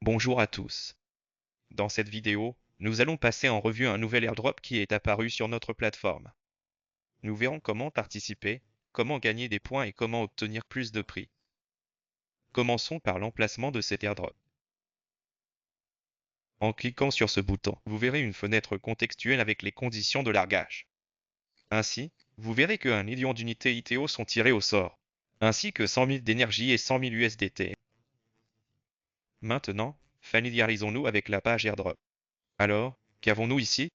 Bonjour à tous. Dans cette vidéo, nous allons passer en revue un nouvel airdrop qui est apparu sur notre plateforme. Nous verrons comment participer, comment gagner des points et comment obtenir plus de prix. Commençons par l'emplacement de cet airdrop. En cliquant sur ce bouton, vous verrez une fenêtre contextuelle avec les conditions de largage. Ainsi, vous verrez que 1 million d'unités ITO sont tirées au sort, ainsi que 100 000 d'énergie et 100 000 USDT. Maintenant, familiarisons-nous avec la page airdrop. Alors, qu'avons-nous ici?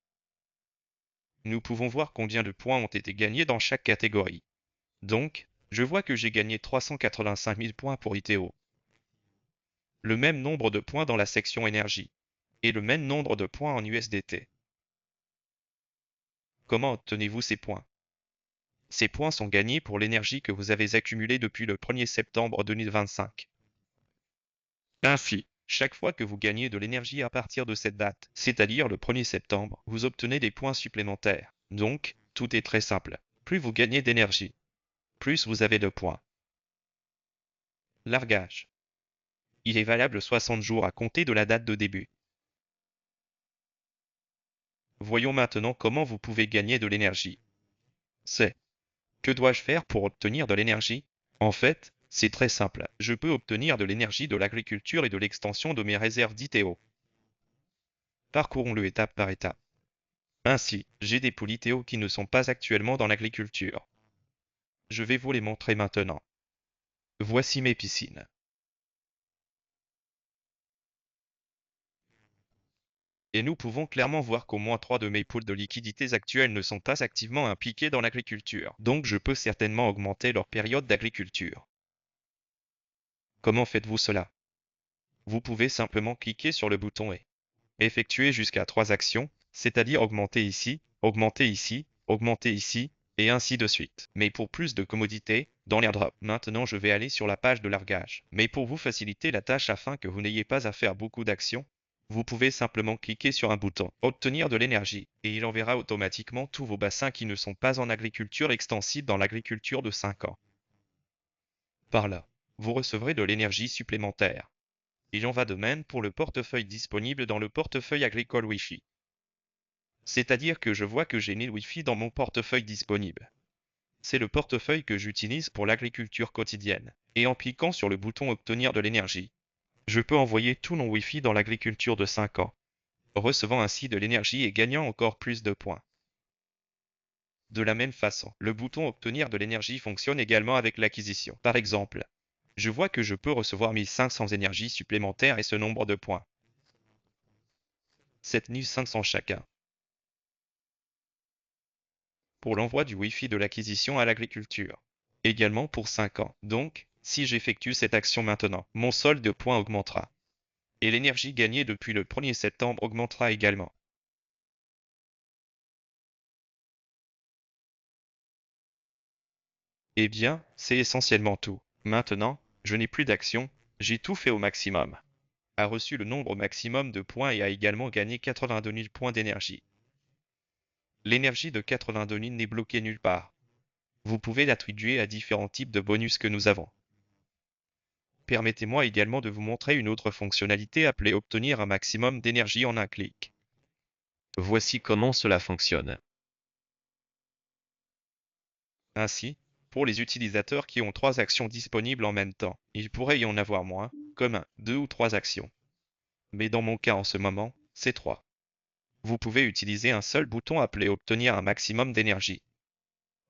Nous pouvons voir combien de points ont été gagnés dans chaque catégorie. Donc, je vois que j'ai gagné 385 000 points pour ITO, le même nombre de points dans la section énergie, et le même nombre de points en USDT. Comment obtenez-vous ces points? Ces points sont gagnés pour l'énergie que vous avez accumulée depuis le 1er septembre 2025. Ainsi, chaque fois que vous gagnez de l'énergie à partir de cette date, c'est-à-dire le 1er septembre, vous obtenez des points supplémentaires. Donc, tout est très simple. Plus vous gagnez d'énergie, plus vous avez de points. Largage. Il est valable 60 jours à compter de la date de début. Voyons maintenant comment vous pouvez gagner de l'énergie. C'est: que dois-je faire pour obtenir de l'énergie? En fait, c'est très simple. Je peux obtenir de l'énergie de l'agriculture et de l'extension de mes réserves d'ITO. Parcourons-le étape par étape. Ainsi, j'ai des poules ITO qui ne sont pas actuellement dans l'agriculture. Je vais vous les montrer maintenant. Voici mes piscines. Et nous pouvons clairement voir qu'au moins 3 de mes poules de liquidités actuelles ne sont pas activement impliquées dans l'agriculture. Donc je peux certainement augmenter leur période d'agriculture. Comment faites-vous cela? Vous pouvez simplement cliquer sur le bouton et effectuer jusqu'à 3 actions, c'est-à-dire augmenter ici, augmenter ici, augmenter ici, et ainsi de suite. Mais pour plus de commodité, dans l'airdrop, maintenant je vais aller sur la page de largage. Mais pour vous faciliter la tâche afin que vous n'ayez pas à faire beaucoup d'actions, vous pouvez simplement cliquer sur un bouton Obtenir de l'énergie, et il enverra automatiquement tous vos bassins qui ne sont pas en agriculture extensive dans l'agriculture de 5 ans. Par là, vous recevrez de l'énergie supplémentaire. Il en va de même pour le portefeuille disponible dans le portefeuille agricole Wi-Fi. C'est-à-dire que je vois que j'ai 1000 Wi-Fi dans mon portefeuille disponible. C'est le portefeuille que j'utilise pour l'agriculture quotidienne. Et en cliquant sur le bouton Obtenir de l'énergie, je peux envoyer tout mon Wi-Fi dans l'agriculture de 5 ans, recevant ainsi de l'énergie et gagnant encore plus de points. De la même façon, le bouton Obtenir de l'énergie fonctionne également avec l'acquisition. Par exemple, je vois que je peux recevoir 1500 énergies supplémentaires et ce nombre de points. 7500 chacun. Pour l'envoi du Wi-Fi de l'acquisition à l'agriculture. Également pour 5 ans. Donc, si j'effectue cette action maintenant, mon solde de points augmentera. Et l'énergie gagnée depuis le 1er septembre augmentera également. Eh bien, c'est essentiellement tout. Maintenant, je n'ai plus d'action, j'ai tout fait au maximum. A reçu le nombre maximum de points et a également gagné 82 000 points d'énergie. L'énergie de 82 000 n'est bloquée nulle part. Vous pouvez l'attribuer à différents types de bonus que nous avons. Permettez-moi également de vous montrer une autre fonctionnalité appelée Obtenir un maximum d'énergie en un clic. Voici comment cela fonctionne. Ainsi, pour les utilisateurs qui ont 3 actions disponibles en même temps, il pourrait y en avoir moins, comme 1, 2 ou 3 actions. Mais dans mon cas en ce moment, c'est 3. Vous pouvez utiliser un seul bouton appelé Obtenir un maximum d'énergie.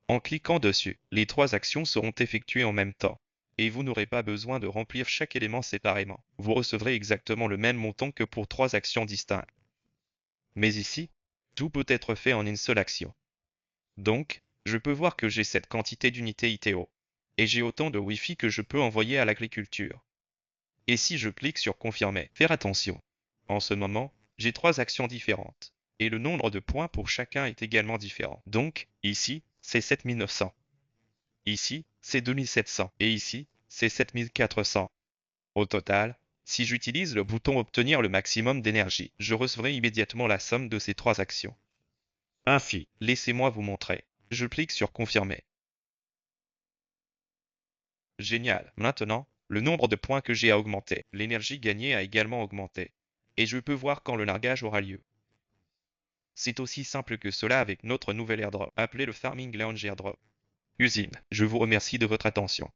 En cliquant dessus, les 3 actions seront effectuées en même temps, et vous n'aurez pas besoin de remplir chaque élément séparément. Vous recevrez exactement le même montant que pour 3 actions distinctes. Mais ici, tout peut être fait en une seule action. Donc, je peux voir que j'ai cette quantité d'unités ITO, et j'ai autant de Wi-Fi que je peux envoyer à l'agriculture. Et si je clique sur Confirmer, faire attention. En ce moment, j'ai 3 actions différentes, et le nombre de points pour chacun est également différent. Donc, ici, c'est 7900. Ici, c'est 2700, et ici, c'est 7400. Au total, si j'utilise le bouton Obtenir le maximum d'énergie, je recevrai immédiatement la somme de ces 3 actions. Ainsi, laissez-moi vous montrer. Je clique sur Confirmer. Génial. Maintenant, Le nombre de points que j'ai a augmenté. L'énergie gagnée a également augmenté. Et je peux voir quand le nargage aura lieu. C'est aussi simple que cela avec notre nouvel airdrop, appelé le Farming Lounge Airdrop. Usine, je vous remercie de votre attention.